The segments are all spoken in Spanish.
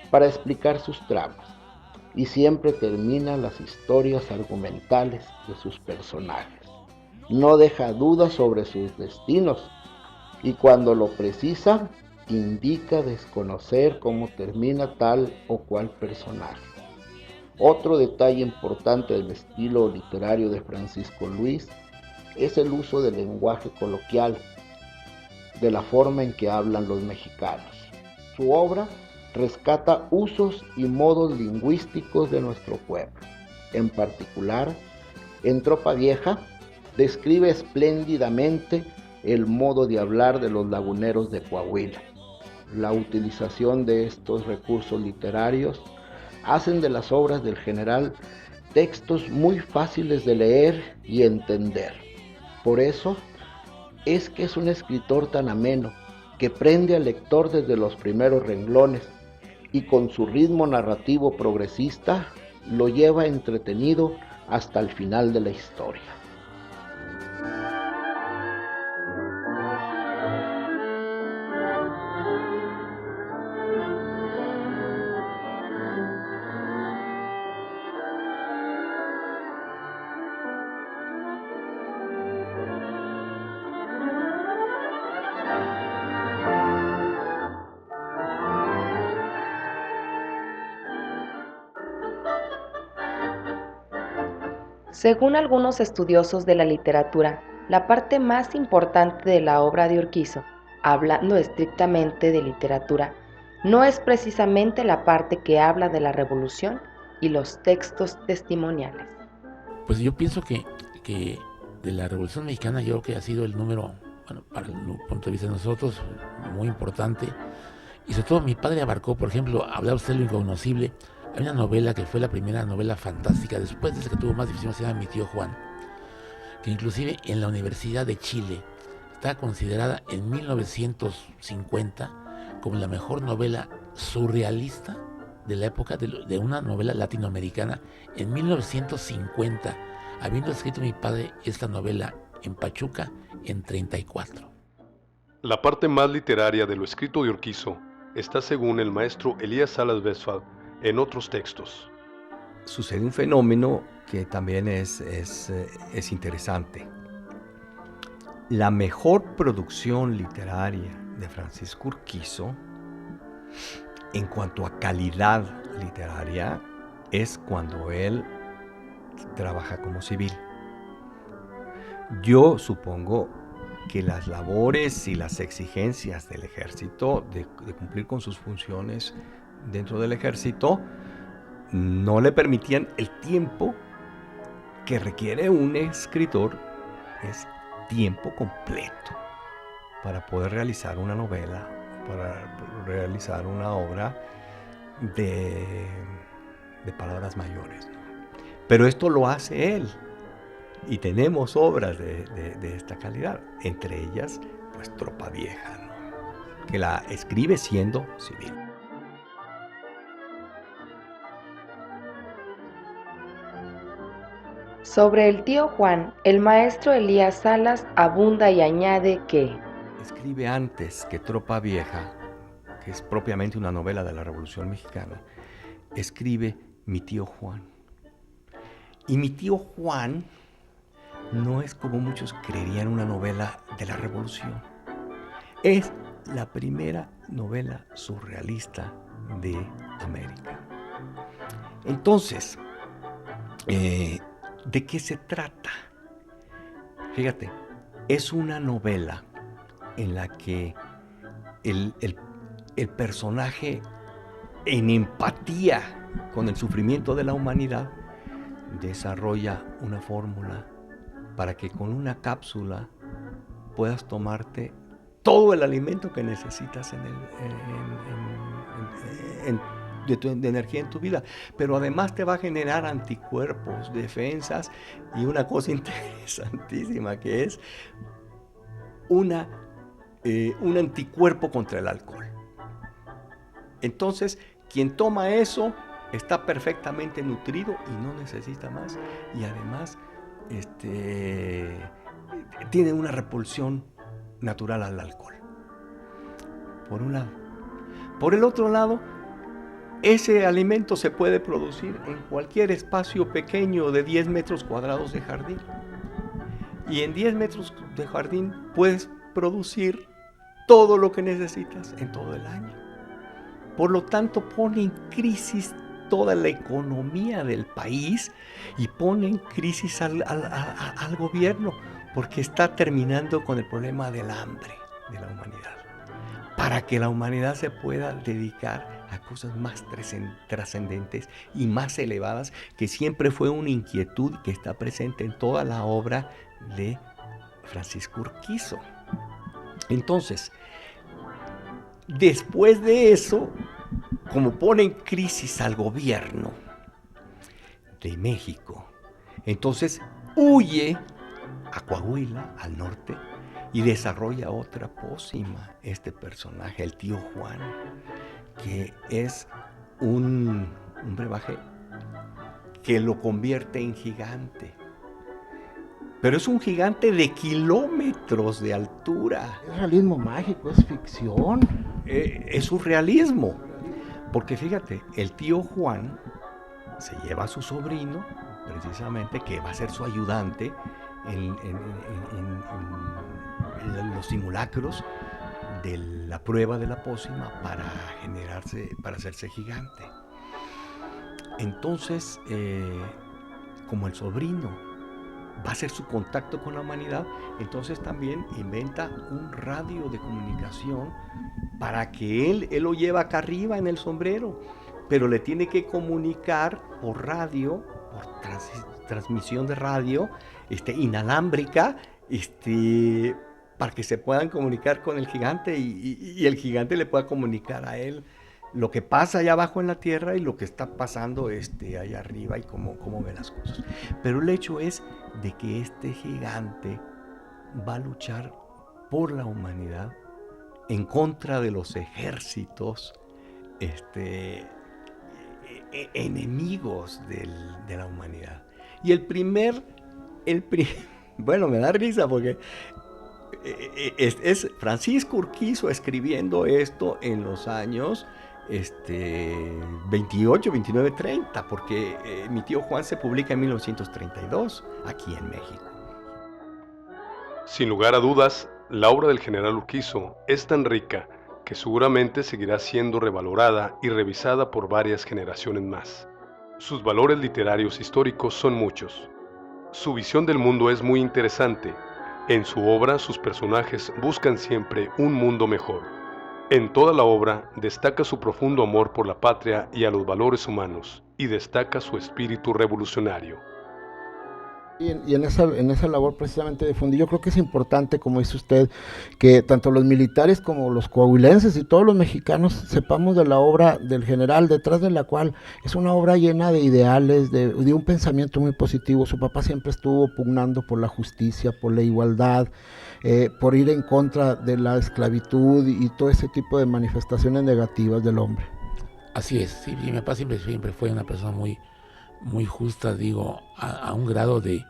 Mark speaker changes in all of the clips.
Speaker 1: para explicar sus tramas y siempre termina las historias argumentales de sus personajes. No deja dudas sobre sus destinos y cuando lo precisa, indica desconocer cómo termina tal o cual personaje. Otro detalle importante del estilo literario de Francisco Luis es el uso del lenguaje coloquial, de la forma en que hablan los mexicanos. Su obra rescata usos y modos lingüísticos de nuestro pueblo. En particular, en Tropa Vieja, describe espléndidamente el modo de hablar de los laguneros de Coahuila. La utilización de estos recursos literarios hacen de las obras del general textos muy fáciles de leer y entender. Por eso es que es un escritor tan ameno, que prende al lector desde los primeros renglones y con su ritmo narrativo progresista lo lleva entretenido hasta el final de la historia.
Speaker 2: Según algunos estudiosos de la literatura, la parte más importante de la obra de Urquizo, hablando estrictamente de literatura, no es precisamente la parte que habla de la revolución y los textos testimoniales.
Speaker 3: Pues yo pienso que de la Revolución Mexicana yo creo que ha sido el número, bueno, para el punto de vista de nosotros, muy importante. Y sobre todo mi padre abarcó, por ejemplo, hablaba usted de lo incognoscible. Hay una novela que fue la primera novela fantástica, después de esa que tuvo más difusión, se llama Mi tío Juan, que inclusive en la Universidad de Chile está considerada en 1950 como la mejor novela surrealista de la época de una novela latinoamericana. En 1950, habiendo escrito mi padre esta novela en Pachuca en 34.
Speaker 4: La parte más literaria de lo escrito de Urquizo está, según el maestro Elías Salas Westphal, en otros textos.
Speaker 5: Sucede un fenómeno que también es interesante. La mejor producción literaria de Francisco Urquizo, en cuanto a calidad literaria, es cuando él trabaja como civil. Yo supongo que las labores y las exigencias del ejército, de cumplir con sus funciones dentro del ejército, no le permitían el tiempo que requiere un escritor, es tiempo completo, para poder realizar una novela, para realizar una obra de palabras mayores, ¿no? Pero esto lo hace él, y tenemos obras de esta calidad, entre ellas, pues Tropa Vieja, ¿no?, que la escribe siendo civil.
Speaker 2: Sobre el tío Juan, el maestro Elías Salas abunda y añade que
Speaker 5: escribe antes que Tropa Vieja, que es propiamente una novela de la Revolución Mexicana, escribe Mi tío Juan. Y Mi tío Juan no es, como muchos creerían, una novela de la Revolución. Es la primera novela surrealista de América. Entonces, ¿de qué se trata? Fíjate, es una novela en la que el personaje, en empatía con el sufrimiento de la humanidad, desarrolla una fórmula para que con una cápsula puedas tomarte todo el alimento que necesitas de energía en tu vida, pero además te va a generar anticuerpos, defensas y una cosa interesantísima que es un anticuerpo contra el alcohol. Entonces, quien toma eso está perfectamente nutrido y no necesita más, y además tiene una repulsión natural al alcohol, por un lado. Por el otro lado, ese alimento se puede producir en cualquier espacio pequeño de 10 metros cuadrados de jardín. Y en 10 metros de jardín puedes producir todo lo que necesitas en todo el año. Por lo tanto, pone en crisis toda la economía del país y pone en crisis al gobierno, porque está terminando con el problema del hambre de la humanidad, para que la humanidad se pueda dedicar a cosas más trascendentes y más elevadas, que siempre fue una inquietud que está presente en toda la obra de Francisco Urquizo. Entonces, después de eso, como pone en crisis al gobierno de México, entonces huye a Coahuila, al norte, y desarrolla otra pócima, este personaje, el tío Juan, que es un brebaje que lo convierte en gigante. Pero es un gigante de kilómetros de altura.
Speaker 1: Es realismo mágico, es ficción.
Speaker 5: Es surrealismo. Porque fíjate, el tío Juan se lleva a su sobrino, precisamente, que va a ser su ayudante en los simulacros de la prueba de la pócima para hacerse gigante. Entonces, como el sobrino va a ser su contacto con la humanidad, entonces también inventa un radio de comunicación para que él lo lleva acá arriba en el sombrero, pero le tiene que comunicar por radio, por transmisión de radio inalámbrica, para que se puedan comunicar con el gigante y el gigante le pueda comunicar a él lo que pasa allá abajo en la tierra y lo que está pasando allá arriba y cómo ve las cosas. Pero el hecho es de que este gigante va a luchar por la humanidad en contra de los ejércitos enemigos de la humanidad. Y bueno, me da risa porque es Francisco Urquizo escribiendo esto en los años 28, 29, 30, porque Mi tío Juan se publica en 1932 aquí en México.
Speaker 4: Sin lugar a dudas, la obra del general Urquizo es tan rica que seguramente seguirá siendo revalorada y revisada por varias generaciones más. Sus valores literarios históricos son muchos. Su visión del mundo es muy interesante. En su obra, sus personajes buscan siempre un mundo mejor. En toda la obra destaca su profundo amor por la patria y a los valores humanos, y destaca su espíritu revolucionario.
Speaker 1: Y en esa labor precisamente de difundir, yo creo que es importante, como dice usted, que tanto los militares como los coahuilenses y todos los mexicanos sepamos de la obra del general, detrás de la cual es una obra llena de ideales, de un pensamiento muy positivo. Su papá siempre estuvo pugnando por la justicia, por la igualdad, por ir en contra de la esclavitud y todo ese tipo de manifestaciones negativas del hombre.
Speaker 3: Así es, sí, mi papá siempre fue una persona muy justa, digo, a un grado de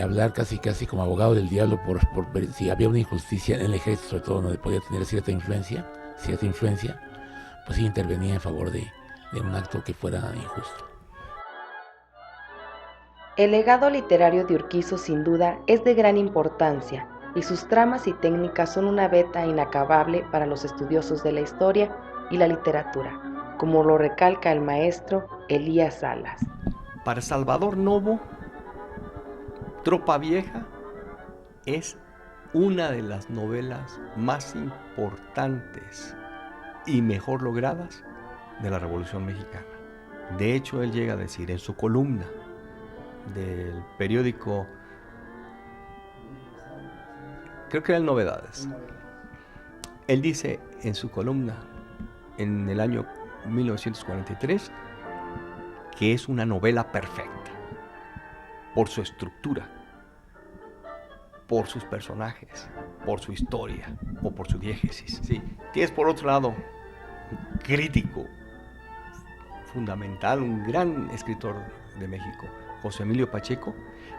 Speaker 3: hablar casi como abogado del diablo por ver si había una injusticia en el ejército, sobre todo donde podía tener cierta influencia, pues sí intervenía en favor de un acto que fuera injusto.
Speaker 2: El legado literario de Urquizo sin duda es de gran importancia y sus tramas y técnicas son una beta inacabable para los estudiosos de la historia y la literatura, como lo recalca el maestro Elías Salas.
Speaker 5: Para Salvador Novo, Tropa Vieja es una de las novelas más importantes y mejor logradas de la Revolución Mexicana. De hecho, él llega a decir en su columna del periódico, creo que era el Novedades, él dice en su columna en el año 1943 que es una novela perfecta por su estructura, por sus personajes, por su historia o por su diégesis. Sí. Tienes por otro lado un crítico fundamental, un gran escritor de México, José Emilio Pacheco,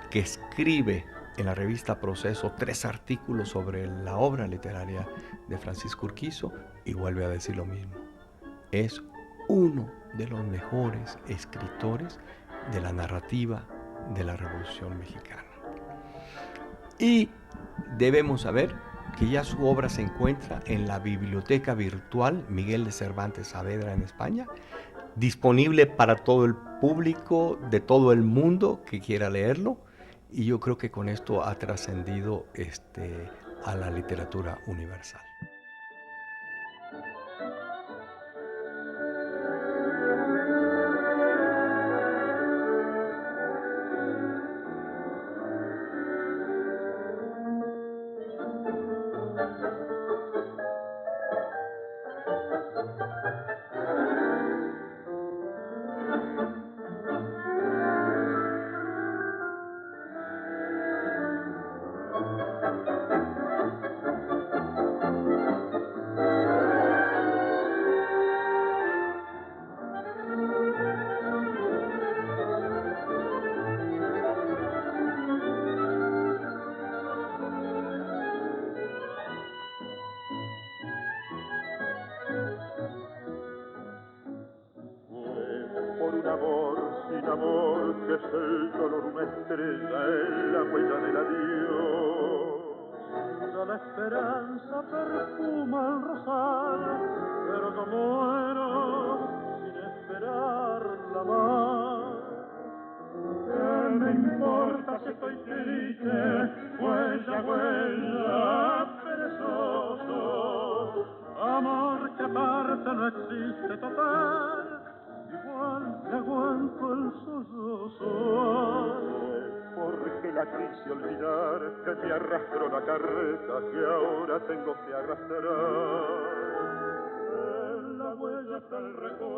Speaker 5: que escribe en la revista Proceso 3 artículos sobre la obra literaria de Francisco Urquizo y vuelve a decir lo mismo. Es uno de los mejores escritores de la narrativa de la Revolución Mexicana. Y debemos saber que ya su obra se encuentra en la Biblioteca Virtual Miguel de Cervantes Saavedra en España, disponible para todo el público de todo el mundo que quiera leerlo, y yo creo que con esto ha trascendido a la literatura universal.
Speaker 6: Porque la quise olvidar, que me arrastró la carreta que ahora tengo que arrastrar. En la huella está el recuerdo